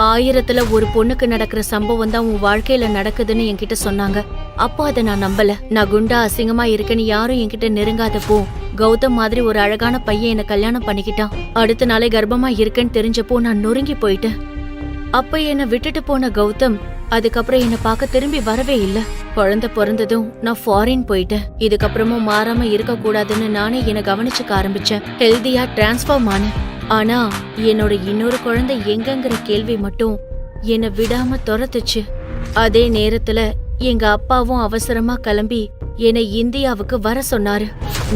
1000த்துல ஒரு பொண்ணுக்கு நடக்கிற சம்பவம் தான் உன் வாழ்க்கையில நடக்குதுன்னு என்கிட்ட சொன்னாங்க. அப்போ அதை நான் நம்பல. நான் குண்டா அசிங்கமா இருக்கேன்னு யாரும் என்கிட்ட நெருங்காதப்போ கௌதம் மாதிரி ஒரு அழகான பையன் என்ன கல்யாணம் பண்ணிக்கிட்டான். அடுத்த நாளே கர்ப்பமா இருக்கேன்னு தெரிஞ்சப்போ நான் நொறுங்கி போயிட்டேன். அப்ப என்னை விட்டுட்டு போன கௌதம் அதுக்கப்புறம் என்ன பார்க்க திரும்பி வரவே இல்ல. குழந்தை பிறந்ததும் நான் ஃபாரின் போயிட்டேன். இதுக்கப்புறமும் மாறாம இருக்க கூடாதுன்னு நானே என்ன கவனிச்சுக்க ஆரம்பிச்சேன். ஹெல்தியா டிரான்ஸ்ஃபார்ம் ஆனேன். ஆனா என்னோட இன்னொரு குழந்தை எங்கங்கிற கேள்வி மட்டும் என்னை விடாம துரத்துச்சு. அதே நேரத்துல எங்க அப்பாவும் அவசரமா கிளம்பி என்னை இந்தியாவுக்கு வர சொன்னாரு.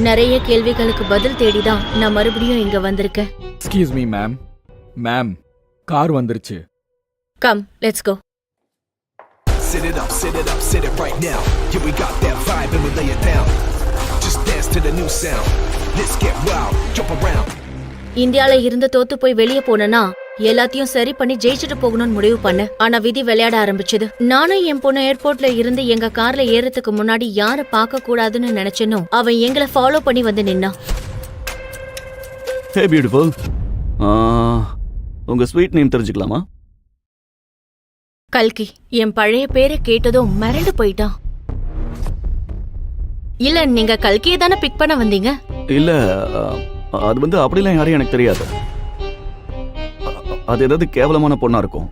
நிறைய கேள்விகளுக்கு பதில் தேடிதான் நான் மறுபடியும் இங்க வந்திருக்கேன். Excuse me ma'am. Ma'am, car வந்துருச்சு. Come, let's go. Sit it up, sit it up, sit it right now. Yeah, we got that vibe and we lay it down. Just dance to the new sound. Let's get wild, jump around. இந்தியால இருந்து தோத்து போய் வெளியே போனா எல்லாத்தையும் சரி பண்ணி ஜெயிச்சுட்டு போகணும்னு முடிவு பண்ண. ஆனா விதி விளையாட ஆரம்பிச்சது. நானும் என் பொண்ணு ஏர்போர்ட்ல இருந்து எங்க கார்ல ஏறதுக்கு முன்னாடி யார பார்க்க கூடாதுன்னு நினைச்சனோ அவன் எங்களை ஃபாலோ பண்ணி வந்து நின்னான். ஹே பியூட்டிஃபுல், உங்க ஸ்வீட் நேம் தெரிஞ்சுக்கலாமா? கல்கி. என் பழைய பேரை கேட்டதும் மிரண்டு போயிட்டான். இல்ல, நீங்க கல்கியை தானே பிக் பண்ண வந்தீங்க? இல்ல, அது வந்து அப்படிலாம் யாரையும் எனக்கு தெரியாது. அது ஏதாவது கேவலமான பொண்ணா இருக்கும்.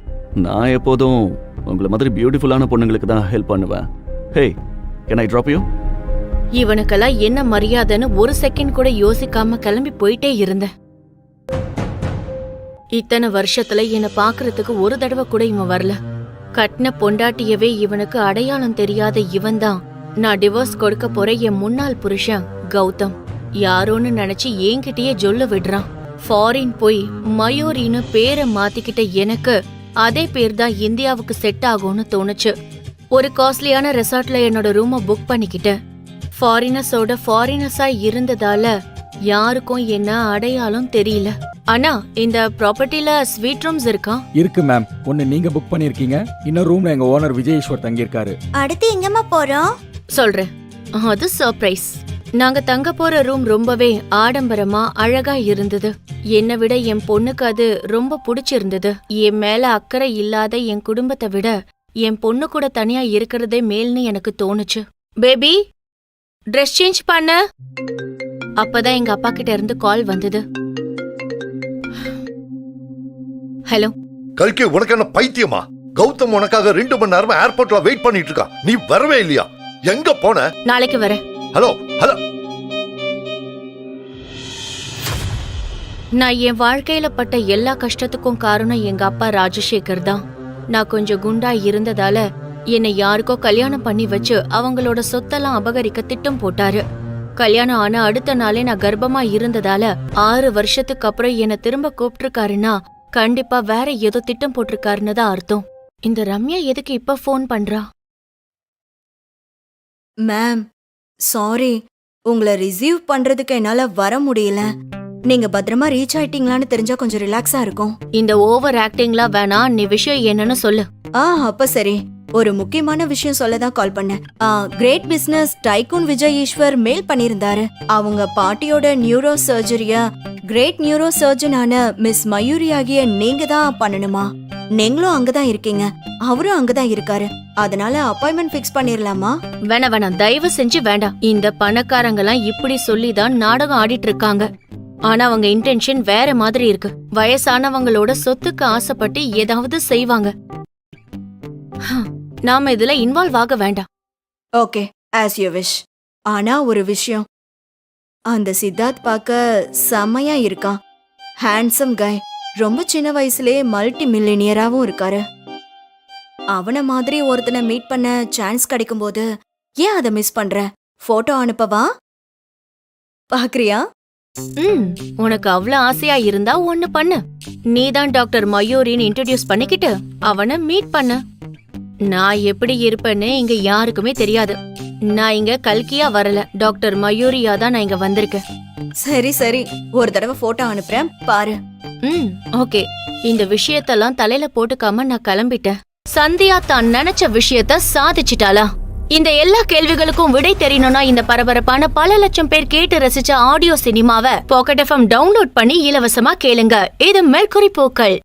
நான் எப்போதும் உங்களை மாதிரி பியூட்டிஃபுல்லான பொண்ணுங்களுக்கு தான் ஹெல்ப் பண்ணுவேன். ஹே, கேன் ஐ டிராப் யூ? இவனுக்கெல்லாம் என்ன மரியாதைன்னு ஒரு செகண்ட் கூட யோசிக்காம கிளம்பி போயிட்டே இருந்தேன். இத்தனை வருஷத்துல என்னை பாக்குறதுக்கு ஒரு தடவை கூட இவன் வரல. கட்டின பொண்டாட்டியவே இவனுக்கு அடையாளம் தெரியாத இவன்தான் நான் டிவோர்ஸ் கொடுக்க போற என் முன்னாள் புருஷன் கௌதம். யாரோன்னு நினைச்சு என்கிட்டயே ஜொல்ல விடுறான். ஃபாரின் போய் மயூரின்னு பேரை மாத்திக்கிட்ட எனக்கு அதே பேர் தான் இந்தியாவுக்கு செட் ஆகும்னு தோணுச்சு. ஒரு காஸ்ட்லியான ரெசார்ட்ல என்னோட ரூமை புக் பண்ணிக்கிட்டேன். ஃபாரினர்ஸோட ஃபாரினர்ஸா இருந்ததால யாருக்கும் என்ன அடையாளம் தெரியல. அண்ணா, இந்த ப்ராப்பர்ட்டில ஸ்வீட் ரூம்ஸ் இருக்கா? இருக்கு மேம். ஒன்னு நீங்க புக் பண்ணிருக்கீங்க, இன்னொரு ரூம்ல எங்க ஓனர் விஜயேஸ்வர் தங்கி இருக்காரு. அடுத்து எங்கம்மா போறோம்? சொல்றேன், அது சர்ப்ரைஸ். நாங்க தங்க போற ரூம் ரொம்பவே ஆடம்பரமா அழகா இருந்தது. என்னை விட என் பொண்ணுக்கு அது ரொம்ப பிடிச்சிருந்தது. என் மேல அக்கறை இல்லாத என் குடும்பத்தை விட என் பொண்ணு கூட தனியா இருக்கிறதே மேல்னு எனக்கு தோணுச்சு. பேபி, ட்ரெஸ் சேஞ்ச் பண்ண. அப்பதான் எங்க அப்பா கிட்ட இருந்து கால் வந்தது. ஹலோ கல்கி, உனக்கு என்ன பைத்தியமா? கௌதம் உனக்காக 2 மணி நேரமா ஏர்போர்ட்ல வெயிட் பண்ணிட்டு இருக்கான். நீ வரவே இல்லையா? எங்க போன? நாளைக்கு வரேன். Hello hello. நான் என் வாழ்க்கையில பட்ட எல்லா கஷ்டத்துக்கும் காரணம் எங்க அப்பா ராஜசேகர் தான். நான் கொஞ்சம் குண்டா இருந்ததால என்னை யாருக்கோ கல்யாணம் பண்ணி வச்சு அவங்களோட சொத்தெல்லாம் அபகரிக்க திட்டம் போட்டாரு. கல்யாணம் ஆன அடுத்த நாளே நான் கர்ப்பமா இருந்ததால 6 வருஷத்துக்கு அப்புறம் என்னை திரும்ப கூப்பிட்டுருக்காருன்னா கண்டிப்பா வேற ஏதோ திட்டம் போட்டிருக்காருன்னு தான் அர்த்தம். இந்த ரம்யா எதுக்கு இப்ப போன் பண்றா? மேம், சாரி, உங்களை ரிசீவ் பண்றதுக்கு என்னால வர முடியல. நீங்க பத்திரமா ரீச் ஆயிட்டீங்களான்னு தெரிஞ்சா கொஞ்சம் ரிலாக்ஸா இருக்கும். இந்த ஓவர் ஆக்டிங்லாம் வேணா, நீ விஷயம் என்னன்னு சொல்லு. அப்ப சரி. ஒரு முக்கியமான விஷயம் சொல்லதான் கால் பண்ணேன். Great business tycoon Vijay Eswar mail பண்ணிருந்தாரு. அவங்க பாட்டியோட நியூரோ சர்ஜரிய கிரேட் நியூரோ சர்ஜனான மிஸ் மயூரி ஆகிய நீங்க தான் பண்ணணுமா? நீங்களும் அங்கதான் இருக்கீங்க, அவரும் அங்கதான் இருக்காரு. அதனால அப்பாயின்மெண்ட் பிக்ஸ் பண்ணிரலாமா? வேணாம், தயவு செஞ்சு வேண்டாம். இந்த பணக்காரங்கெல்லாம் இப்படி சொல்லிதான் நாடகம் ஆடிட்டு இருக்காங்க. ஆனா அவங்க இன்டென்ஷன் வேற மாதிரி இருக்கு. வயசானவங்களோட சொத்துக்கு ஆசைப்பட்டு ஏதாவது செய்வாங்க. நாம இதுல இன்வால்வ் ஆக வேண்டாம். Okay, as you wish. ஆனா ஒரு விஷயம், அந்த சித்தார்த் பார்க்க செம்மையா இருக்கான். ஹேண்ட்ஸம் கை. ரொம்ப சின்ன வயசுலயே மல்டி மில்லியனியராவும் இருக்காரு. அவன மாதிரி ஒருத்தனை மீட் பண்ண சான்ஸ் கிடைக்கும் போது ஏன் அதை மிஸ் பண்ற? போட்டோ அனுப்பவா? பாக்குறியா? உனக்கு அவ்வளவு ஆசையா இருந்தா ஒண்ணு பண்ணு. நீதான் டாக்டர் மயூரின்னு இன்ட்ரோடியூஸ் பண்ணிக்கிட்டு அவனை மீட் பண்ணு. நான் எப்படி இருப்பேன்னு இங்க யாருக்குமே தெரியாது. நான் இங்க கல்கியா வரல, டாக்டர் மயூரியா தான் நான் இங்க வந்திருக்கேன். சரி சரி, ஒரு தடவை போட்டோ அனுப்புறேன், பாரு. ஓகே. இந்த விஷயத்தெல்லாம் தலையில போட்டுக்காம நான் கிளம்பிட்டேன். சந்தியா தான் நினைச்ச விஷயத்த சாதிச்சிட்டாளா? இந்த எல்லா கேள்விகளுக்கும் விடை தெரியணும்னா இந்த பரபரப்பான பல லட்சம் பேர் கேட்டு ரசிச்ச ஆடியோ சினிமாவை பாக்கெட் FM டவுன்லோட் பண்ணி இலவசமா கேளுங்க. இது மெர்க்குரி பூக்கள்.